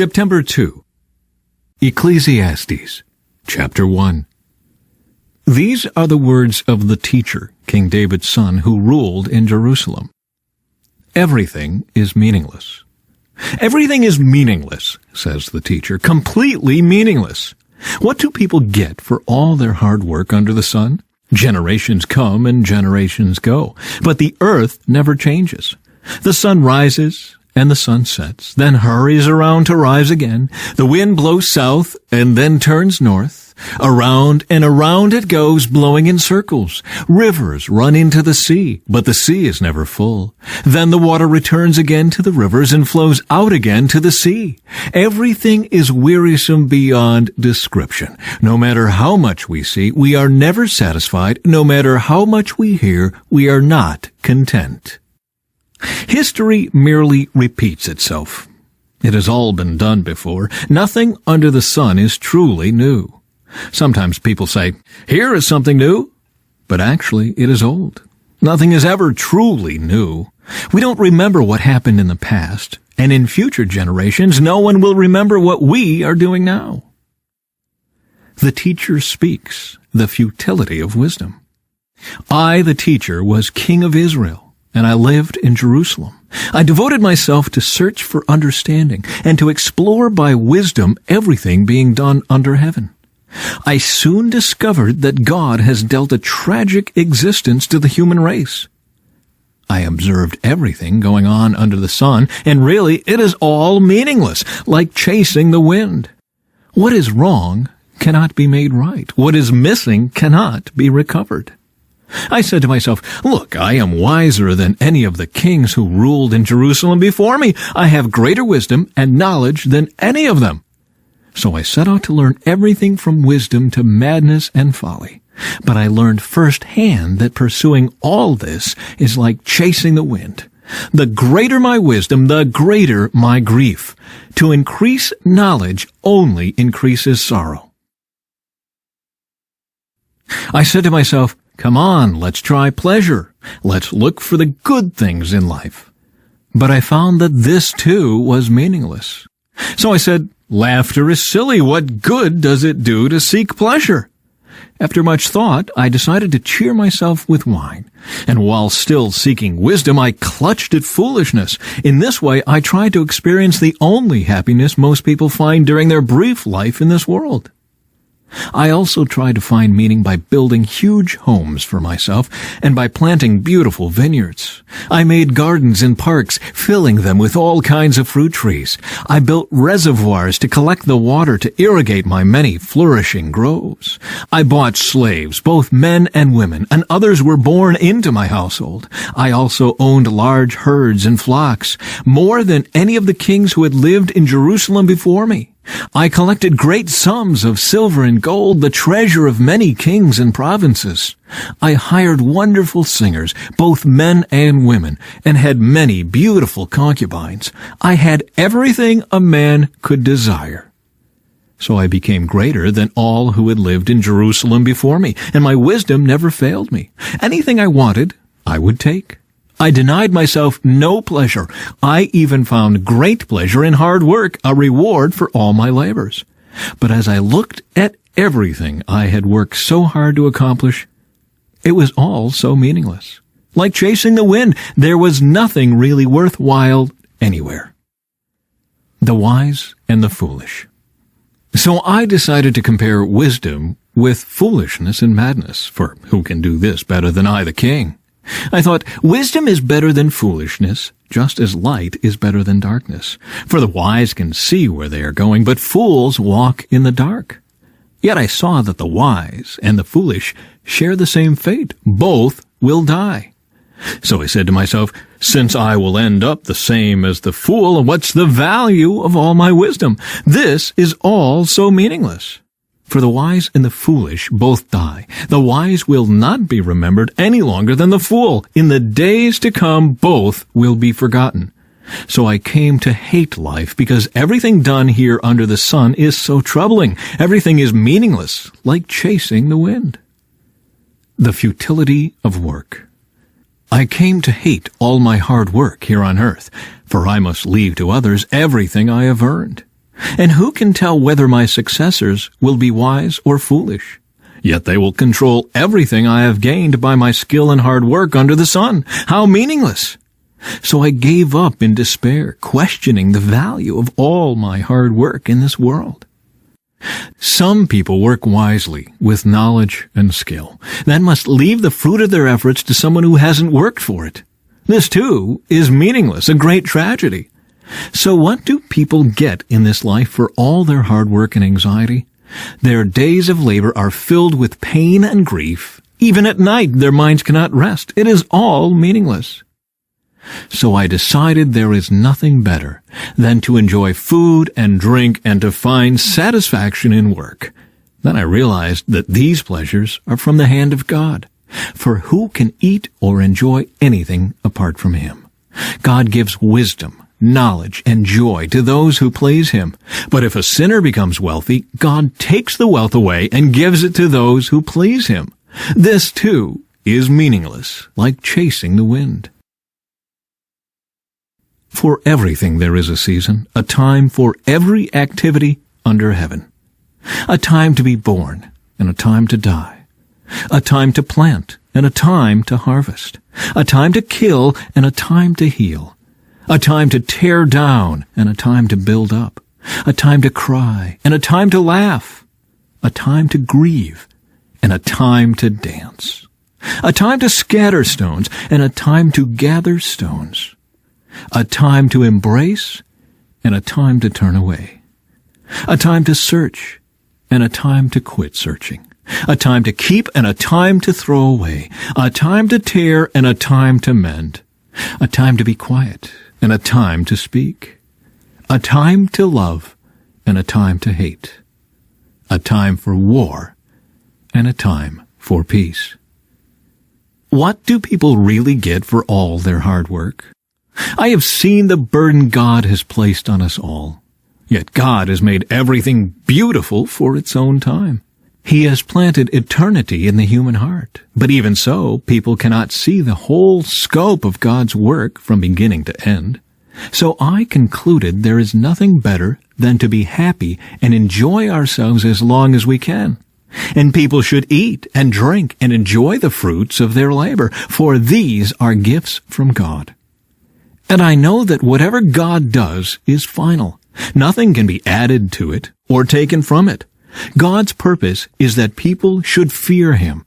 September 2. Ecclesiastes, chapter 1. These are the words of the teacher, King David's son, who ruled in Jerusalem. Everything is meaningless. Everything is meaningless, says the teacher, completely meaningless. What do people get for all their hard work under the sun? Generations come and generations go, but the earth never changes. The sun rises and the sun sets, then hurries around to rise again. The wind blows south and then turns north. Around and around it goes, blowing in circles. Rivers run into the sea, but the sea is never full. Then the water returns again to the rivers and flows out again to the sea. Everything is wearisome beyond description. No matter how much we see, we are never satisfied. No matter how much we hear, we are not content. History merely repeats itself. It has all been done before. Nothing under the sun is truly new. Sometimes people say, "Here is something new," but actually it is old. Nothing is ever truly new. We don't remember what happened in the past, and in future generations no one will remember what we are doing now. The teacher speaks the futility of wisdom. I, the teacher, was king of Israel, and I lived in Jerusalem. I devoted myself to search for understanding and to explore by wisdom everything being done under heaven. I soon discovered that God has dealt a tragic existence to the human race. I observed everything going on under the sun, and really it is all meaningless, like chasing the wind. What is wrong cannot be made right. What is missing cannot be recovered. I said to myself, "Look, I am wiser than any of the kings who ruled in Jerusalem before me. I have greater wisdom and knowledge than any of them." So I set out to learn everything from wisdom to madness and folly. But I learned firsthand that pursuing all this is like chasing the wind. The greater my wisdom, the greater my grief. To increase knowledge only increases sorrow. I said to myself, "Come on, let's try pleasure. Let's look for the good things in life." But I found that this too was meaningless. So I said, "Laughter is silly. What good does it do to seek pleasure?" After much thought, I decided to cheer myself with wine. And while still seeking wisdom, I clutched at foolishness. In this way, I tried to experience the only happiness most people find during their brief life in this world. I also tried to find meaning by building huge homes for myself and by planting beautiful vineyards. I made gardens and parks, filling them with all kinds of fruit trees. I built reservoirs to collect the water to irrigate my many flourishing groves. I bought slaves, both men and women, and others were born into my household. I also owned large herds and flocks, more than any of the kings who had lived in Jerusalem before me. I collected great sums of silver and gold, the treasure of many kings and provinces. I hired wonderful singers, both men and women, and had many beautiful concubines. I had everything a man could desire. So I became greater than all who had lived in Jerusalem before me, and my wisdom never failed me. Anything I wanted, I would take. I denied myself no pleasure. I even found great pleasure in hard work, a reward for all my labors. But as I looked at everything I had worked so hard to accomplish, it was all so meaningless. Like chasing the wind, there was nothing really worthwhile anywhere. The wise and the foolish. So I decided to compare wisdom with foolishness and madness, for who can do this better than I, the king? I thought, wisdom is better than foolishness, just as light is better than darkness. For the wise can see where they are going, but fools walk in the dark. Yet I saw that the wise and the foolish share the same fate. Both will die. So I said to myself, since I will end up the same as the fool, what's the value of all my wisdom? This is all so meaningless. For the wise and the foolish both die. The wise will not be remembered any longer than the fool. In the days to come, both will be forgotten. So I came to hate life because everything done here under the sun is so troubling. Everything is meaningless, like chasing the wind. The futility of work. I came to hate all my hard work here on earth, for I must leave to others everything I have earned. And who can tell whether my successors will be wise or foolish? Yet they will control everything I have gained by my skill and hard work under the sun. How meaningless! So I gave up in despair, questioning the value of all my hard work in this world. Some people work wisely with knowledge and skill, then must leave the fruit of their efforts to someone who hasn't worked for it. This, too, is meaningless, a great tragedy. So what do people get in this life for all their hard work and anxiety? Their days of labor are filled with pain and grief. Even at night, their minds cannot rest. It is all meaningless. So I decided there is nothing better than to enjoy food and drink and to find satisfaction in work. Then I realized that these pleasures are from the hand of God. For who can eat or enjoy anything apart from Him? God gives wisdom, knowledge, and joy to those who please Him. But if a sinner becomes wealthy, God takes the wealth away and gives it to those who please Him. This, too, is meaningless, like chasing the wind. For everything there is a season, a time for every activity under heaven. A time to be born and a time to die. A time to plant and a time to harvest. A time to kill and a time to heal. A time to tear down and a time to build up. A time to cry and a time to laugh. A time to grieve and a time to dance. A time to scatter stones and a time to gather stones. A time to embrace and a time to turn away. A time to search and a time to quit searching. A time to keep and a time to throw away. A time to tear and a time to mend. A time to be quiet and a time to speak. A time to love and a time to hate. A time for war and a time for peace. What do people really get for all their hard work? I have seen the burden God has placed on us all. Yet God has made everything beautiful for its own time. He has planted eternity in the human heart. But even so, people cannot see the whole scope of God's work from beginning to end. So I concluded there is nothing better than to be happy and enjoy ourselves as long as we can. And people should eat and drink and enjoy the fruits of their labor, for these are gifts from God. And I know that whatever God does is final. Nothing can be added to it or taken from it. God's purpose is that people should fear Him.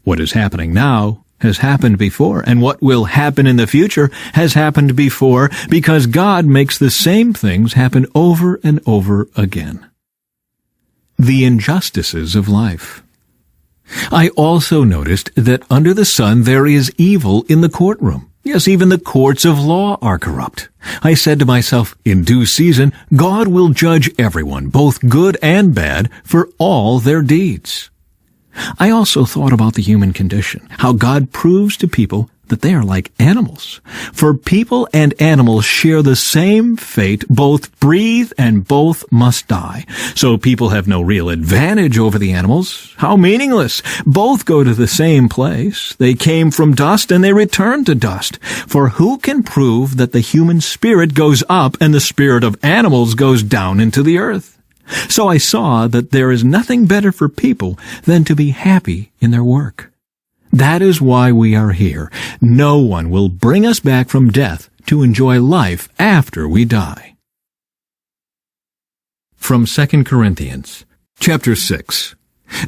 What is happening now has happened before, and what will happen in the future has happened before, because God makes the same things happen over and over again. The injustices of life. I also noticed that under the sun there is evil in the courtroom. Yes, even the courts of law are corrupt. I said to myself, in due season, God will judge everyone, both good and bad, for all their deeds. I also thought about the human condition, how God proves to people that they are like animals. For people and animals share the same fate, both breathe and both must die. So people have no real advantage over the animals. How meaningless! Both go to the same place. They came from dust and they return to dust. For who can prove that the human spirit goes up and the spirit of animals goes down into the earth? So I saw that there is nothing better for people than to be happy in their work. That is why we are here. No one will bring us back from death to enjoy life after we die. From 2 Corinthians, chapter 6.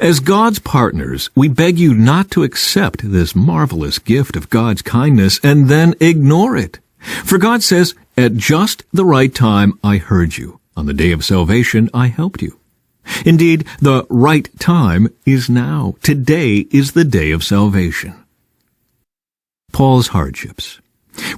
As God's partners, we beg you not to accept this marvelous gift of God's kindness and then ignore it. For God says, "At just the right time I heard you. On the day of salvation I helped you." Indeed, the right time is now. Today is the day of salvation. Paul's hardships.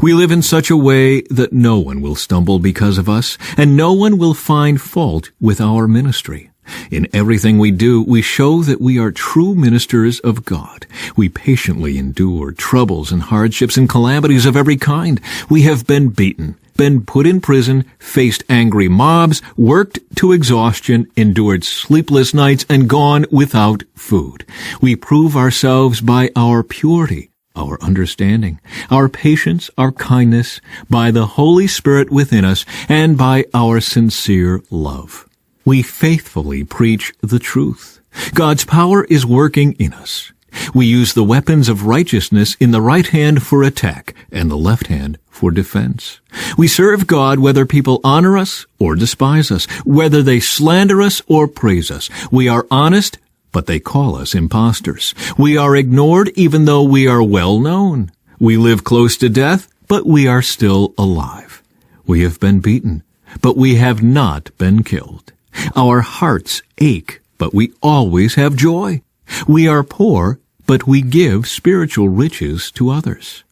We live in such a way that no one will stumble because of us, and no one will find fault with our ministry. In everything we do, we show that we are true ministers of God. We patiently endure troubles and hardships and calamities of every kind. We have been beaten, been put in prison, faced angry mobs, worked to exhaustion, endured sleepless nights, and gone without food. We prove ourselves by our purity, our understanding, our patience, our kindness, by the Holy Spirit within us, and by our sincere love. We faithfully preach the truth. God's power is working in us. We use the weapons of righteousness in the right hand for attack and the left hand for defense. We serve God whether people honor us or despise us, whether they slander us or praise us. We are honest, but they call us impostors. We are ignored even though we are well known. We live close to death, but we are still alive. We have been beaten, but we have not been killed. Our hearts ache, but we always have joy. We are poor, but we give spiritual riches to others.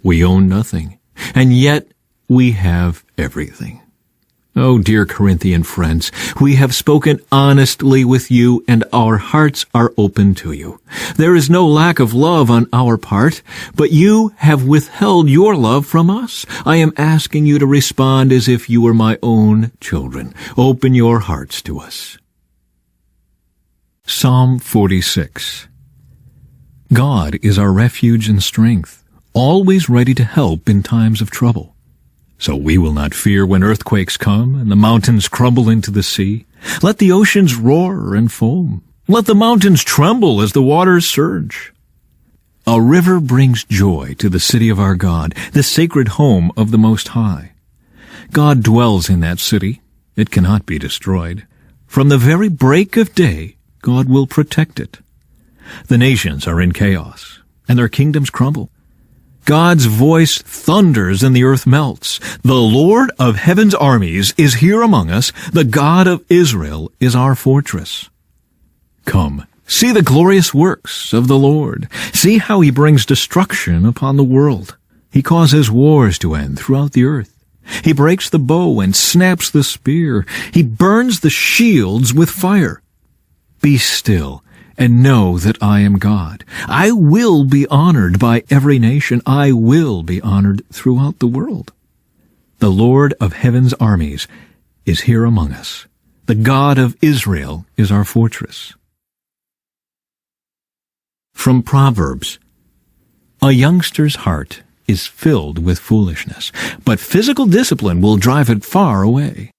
We own nothing, and yet we have everything. Oh, dear Corinthian friends, we have spoken honestly with you, and our hearts are open to you. There is no lack of love on our part, but you have withheld your love from us. I am asking you to respond as if you were my own children. Open your hearts to us. Psalm 46. God is our refuge and strength, always ready to help in times of trouble. So we will not fear when earthquakes come and the mountains crumble into the sea. Let the oceans roar and foam. Let the mountains tremble as the waters surge. A river brings joy to the city of our God, the sacred home of the Most High. God dwells in that city. It cannot be destroyed. From the very break of day, God will protect it. The nations are in chaos, and their kingdoms crumble. God's voice thunders and the earth melts. The Lord of heaven's armies is here among us. The God of Israel is our fortress. Come, see the glorious works of the Lord. See how he brings destruction upon the world. He causes wars to end throughout the earth. He breaks the bow and snaps the spear. He burns the shields with fire. Be still and know that I am God. I will be honored by every nation. I will be honored throughout the world. The Lord of heaven's armies is here among us. The God of Israel is our fortress. From Proverbs. A youngster's heart is filled with foolishness, but physical discipline will drive it far away.